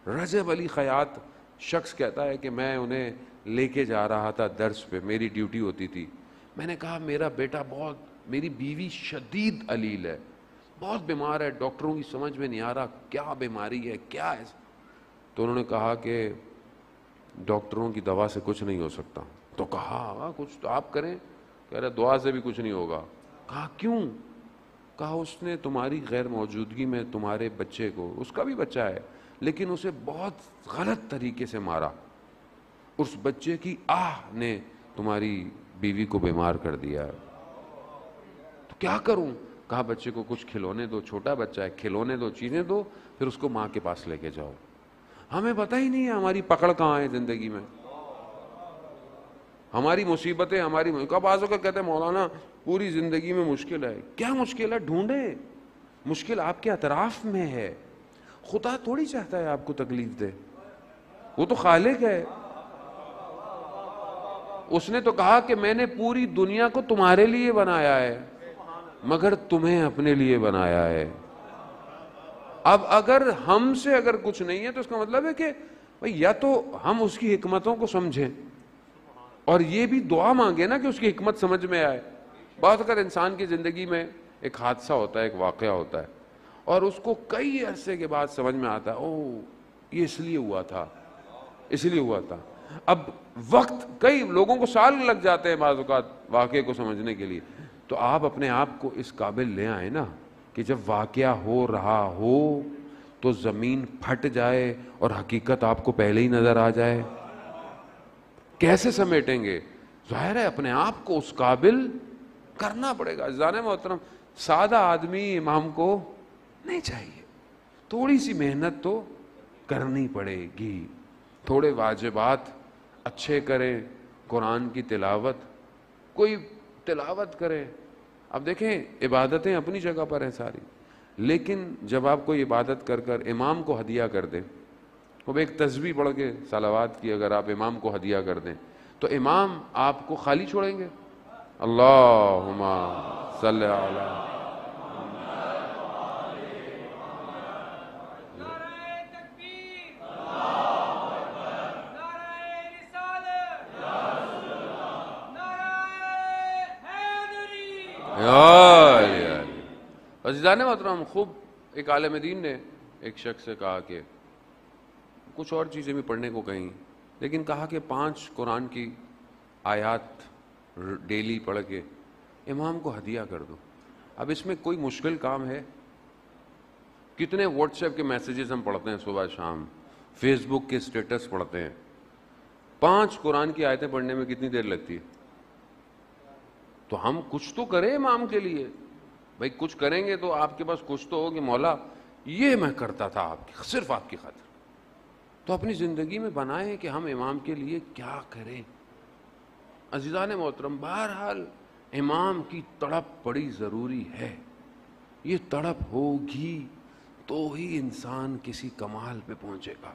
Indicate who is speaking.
Speaker 1: رجب علی خیاط شخص کہتا ہے کہ میں انہیں لے کے جا رہا تھا درس پہ، میری ڈیوٹی ہوتی تھی. میں نے کہا میرا بیٹا میری بیوی شدید علیل ہے، بہت بیمار ہے، ڈاکٹروں کی سمجھ میں نہیں آ رہا کیا بیماری ہے کیا ہے. تو انہوں نے کہا کہ ڈاکٹروں کی دوا سے کچھ نہیں ہو سکتا. تو کہا کچھ تو آپ کریں. کہہ رہے دعا سے بھی کچھ نہیں ہوگا. کہا کیوں؟ کہا اس نے تمہاری غیر موجودگی میں تمہارے بچے کو، اس کا بھی بچہ ہے لیکن اسے بہت غلط طریقے سے مارا، اس بچے کی آہ نے تمہاری بیوی کو بیمار کر دیا. تو کیا کروں؟ کہا بچے کو کچھ کھلونے دو، چھوٹا بچہ ہے، کھلونے دو، چیزیں دو، پھر اس کو ماں کے پاس لے کے جاؤ. ہمیں پتہ ہی نہیں ہے ہماری پکڑ کہاں ہے زندگی میں، ہماری مصیبتیں کب آزوں کا کہتے ہیں مولانا پوری زندگی میں مشکل ہے. کیا مشکل ہے؟ ڈھونڈے. مشکل آپ کے اطراف میں ہے. خدا تھوڑی چاہتا ہے آپ کو تکلیف دے، وہ تو خالق ہے. اس نے تو کہا کہ میں نے پوری دنیا کو تمہارے لیے بنایا ہے مگر تمہیں اپنے لیے بنایا ہے. اب اگر ہم سے اگر کچھ نہیں ہے تو اس کا مطلب ہے کہ یا تو ہم اس کی حکمتوں کو سمجھیں اور یہ بھی دعا مانگے نا کہ اس کی حکمت سمجھ میں آئے. بات اگر انسان کی زندگی میں ایک حادثہ ہوتا ہے، ایک واقعہ ہوتا ہے اور اس کو کئی عرصے کے بعد سمجھ میں آتا ہے او یہ اس لیے ہوا تھا، اس لیے ہوا تھا. اب وقت کئی لوگوں کو سال لگ جاتے ہیں بعض اوقات واقعے کو سمجھنے کے لیے. تو آپ اپنے آپ کو اس قابل لے آئیں نا کہ جب واقعہ ہو رہا ہو تو زمین پھٹ جائے اور حقیقت آپ کو پہلے ہی نظر آ جائے. کیسے سمیٹیں گے؟ ظاہر ہے اپنے آپ کو اس قابل کرنا پڑے گا. عزیزان محترم، سادہ آدمی امام کو نہیں چاہیے، تھوڑی سی محنت تو کرنی پڑے گی. تھوڑے واجبات اچھے کریں، قرآن کی تلاوت، کوئی تلاوت کرے. اب دیکھیں عبادتیں اپنی جگہ پر ہیں ساری، لیکن جب آپ کوئی عبادت کر کر امام کو ہدیہ کر دیں، اب ایک تسبیح پڑھ کے صلوات کی اگر آپ امام کو ہدیہ کر دیں تو امام آپ کو خالی چھوڑیں گے؟ اللہم صلی علی عزیزان محترم. خوب ایک عالم دین نے ایک شخص سے کہا کہ کچھ اور چیزیں بھی پڑھنے کو کہیں، لیکن کہا کہ 5 قرآن کی آیات ڈیلی پڑھ کے امام کو ہدیہ کر دو. اب اس میں کوئی مشکل کام ہے؟ کتنے واٹس ایپ کے میسیجز ہم پڑھتے ہیں صبح شام، فیس بک کے اسٹیٹس پڑھتے ہیں. 5 قرآن کی آیتیں پڑھنے میں کتنی دیر لگتی ہے؟ تو ہم کچھ تو کریں امام کے لیے. بھائی کچھ کریں گے تو آپ کے پاس کچھ تو ہو کہ مولا یہ میں کرتا تھا آپ کی صرف آپ کی خاطر. تو اپنی زندگی میں بنائیں کہ ہم امام کے لیے کیا کریں. عزیزان محترم، بہرحال امام کی تڑپ بڑی ضروری ہے. یہ تڑپ ہوگی تو ہی انسان کسی کمال پہ پہنچے گا.